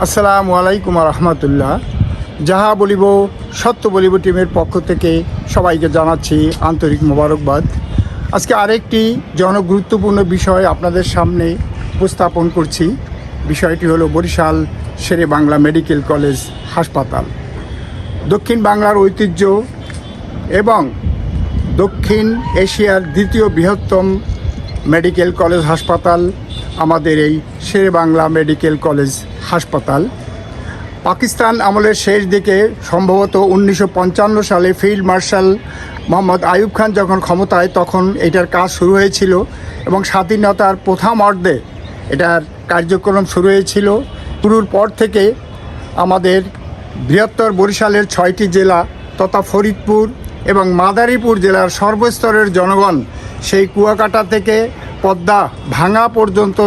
আসসালামু আলাইকুম রহমতুল্লাহ। যাহা বলিব সত্য বলিব টিমের পক্ষ থেকে সবাইকে জানাচ্ছি আন্তরিক মোবারকবাদ। আজকে আরেকটি জনগুরুত্বপূর্ণ বিষয় আপনাদের সামনে উপস্থাপন করছি। বিষয়টি হলো বরিশাল শেরে বাংলা মেডিকেল কলেজ হাসপাতাল। দক্ষিণ বাংলার ঐতিহ্য এবং দক্ষিণ এশিয়ার দ্বিতীয় বৃহত্তম মেডিকেল কলেজ হাসপাতাল আমাদের এই শেরে বাংলা মেডিকেল কলেজ হাসপাতাল। পাকিস্তান আমলের শেষ দিকে সম্ভবত 1955 সালে ফিল্ড মার্শাল মোহাম্মদ আইয়ুব খান যখন ক্ষমতায়, তখন এটার কাজ শুরু হয়েছিল এবং স্বাধীনতার প্রথম অর্ধে এটার কার্যক্রম শুরু হয়েছিল। শুরুর পর থেকে আমাদের বৃহত্তর বরিশালের 6টি জেলা তথা ফরিদপুর এবং মাদারীপুর জেলার সর্বস্তরের জনগণ সেই কুয়াকাটা থেকে পদ্মা ভাঙা পর্যন্ত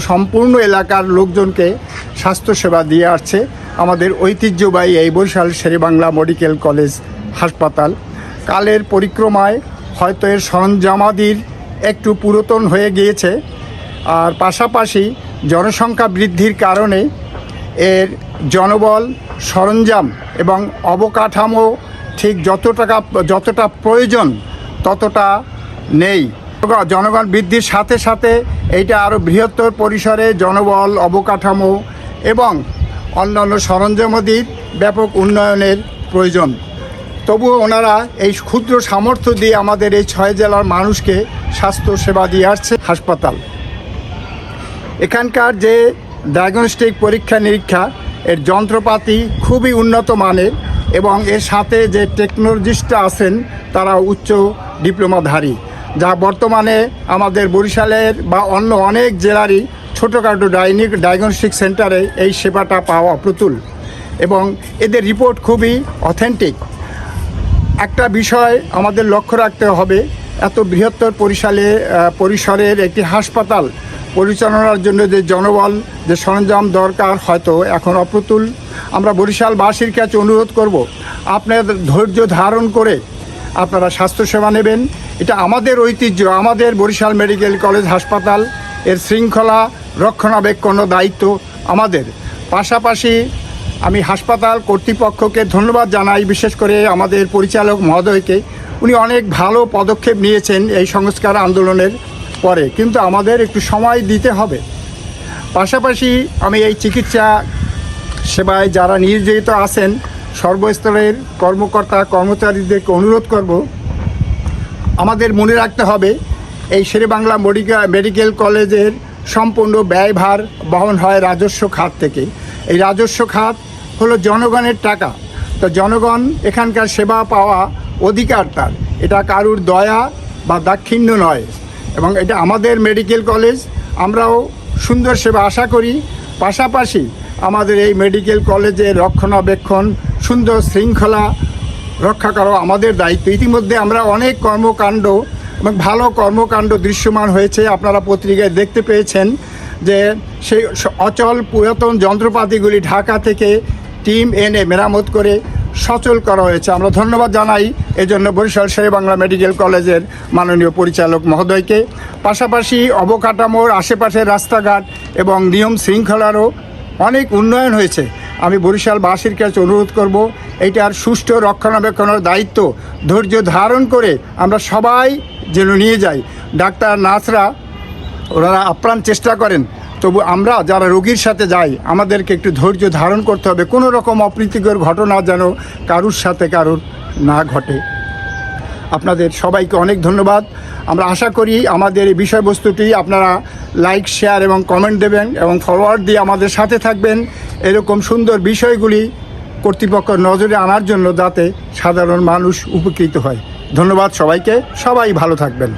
সম্পূর্ণ এলাকার লোকজনকে স্বাস্থ্যসেবা দিয়ে আসছে আমাদের ঐতিহ্যবাহী এই বরিশাল শেরে বাংলা মেডিকেল কলেজ হাসপাতাল। কালের পরিক্রমায় হয়তো এর সরঞ্জামাদির একটু পুরাতন হয়ে গিয়েছে, আর পাশাপাশি জনসংখ্যা বৃদ্ধির কারণে এর জনবল, সরঞ্জাম এবং অবকাঠামো ঠিক যতটা প্রয়োজন ততটা নেই। জনগণ বৃদ্ধির সাথে সাথে এইটা আরও বৃহত্তর পরিসরে জনবল, অবকাঠামো এবং অন্যান্য সরঞ্জামাদির ব্যাপক উন্নয়নের প্রয়োজন। তবুও ওনারা এই ক্ষুদ্র সামর্থ্য দিয়ে আমাদের এই 6 জেলার মানুষকে স্বাস্থ্যসেবা দিয়ে আসছে হাসপাতাল। এখানকার যে ডায়াগনস্টিক পরীক্ষা নিরীক্ষা, এর যন্ত্রপাতি খুবই উন্নত মানের এবং এর সাথে যে টেকনোলজিস্টরা আছেন তারা উচ্চ ডিপ্লোমাধারী, যা বর্তমানে আমাদের বরিশালের বা অন্য অনেক জেলারই ছোটোখাটো ডায়াগনস্টিক সেন্টারে এই সেবাটা পাওয়া প্রতুল এবং এদের রিপোর্ট খুবই অথেন্টিক। একটা বিষয় আমাদের লক্ষ্য রাখতে হবে, এত বৃহত্তর পরিসরের একটি হাসপাতাল পরিচালনার জন্য যে জনবল, যে সরঞ্জাম দরকার হয়তো এখন অপ্রতুল। আমরা বরিশালবাসীর কাছে অনুরোধ করব, আপনাদের ধৈর্য ধারণ করে আপনারা স্বাস্থ্যসেবা নেবেন। এটা আমাদের ঐতিহ্য, আমাদের বরিশাল মেডিকেল কলেজ হাসপাতাল, এর শৃঙ্খলা রক্ষণাবেক্ষণ দায়িত্ব আমাদের। পাশাপাশি আমি হাসপাতাল কর্তৃপক্ষকে ধন্যবাদ জানাই, বিশেষ করে আমাদের পরিচালক মহোদয়কে। উনি অনেক ভালো পদক্ষেপ নিয়েছেন এই সংস্কার আন্দোলনের পরে, কিন্তু আমাদের একটু সময় দিতে হবে। পাশাপাশি আমি এই চিকিৎসা সেবায় যারা নিয়োজিত আছেন সর্বস্তরের কর্মকর্তা কর্মচারীদেরকে অনুরোধ করব, আমাদের মনে রাখতে হবে এই শেরে বাংলা মেডিকেল কলেজের সম্পূর্ণ ব্যয়ভার বহন হয় রাজস্ব খাত থেকে। এই রাজস্ব খাত হলো জনগণের টাকা, তো জনগণ এখানকার সেবা পাওয়া অধিকার তার, এটা কারুর দয়া বা দাক্ষিণ্য নয়। এবং এটা আমাদের মেডিকেল কলেজ, আমরাও সুন্দর সেবা আশা করি। পাশাপাশি আমাদের এই মেডিকেল কলেজের রক্ষণাবেক্ষণ, সুন্দর শৃঙ্খলা রক্ষা করা আমাদের দায়িত্ব। ইতিমধ্যে আমরা অনেক কর্মকাণ্ড এবং ভালো কর্মকাণ্ড দৃশ্যমান হয়েছে, আপনারা পত্রিকায় দেখতে পেয়েছেন যে সেই অচল পুরাতন যন্ত্রপাতিগুলি ঢাকা থেকে টিম এনে মেরামত করে সচল করা হয়েছে। আমরা ধন্যবাদ জানাই এজন্য বরিশাল শেরে বাংলা মেডিকেল কলেজের মাননীয় পরিচালক মহোদয়কে। পাশাপাশি অবকাঠামোর আশেপাশের রাস্তাঘাট এবং নিয়ম শৃঙ্খলারও অনেক উন্নয়ন হয়েছে। আমি বরিশালবাসীর কাছে অনুরোধ করব, এইটার সুষ্ঠু রক্ষণাবেক্ষণের দায়িত্ব ধৈর্য ধারণ করে আমরা সবাই যেন নিয়ে যাই। ডাক্তার, নার্সরা ওনারা আপ্রাণ চেষ্টা করেন, তবু আমরা যারা রোগীর সাথে যাই আমাদেরকে একটু ধৈর্য ধারণ করতে হবে। কোনো রকম অপ্রীতিকর ঘটনা যেন কারুর সাথে কারুর না ঘটে। আপনাদের সবাইকে অনেক ধন্যবাদ। আমরা আশা করি আমাদের এই বিষয়বস্তুটি আপনারা লাইক, শেয়ার এবং কমেন্ট দেবেন এবং ফরওয়ার্ড দিয়ে আমাদের সাথে থাকবেন এরকম সুন্দর বিষয়গুলি কর্তৃপক্ষের নজরে আনার জন্য, যাতে সাধারণ মানুষ উপকৃত হয়। ধন্যবাদ সবাইকে, সবাই ভালো থাকবেন।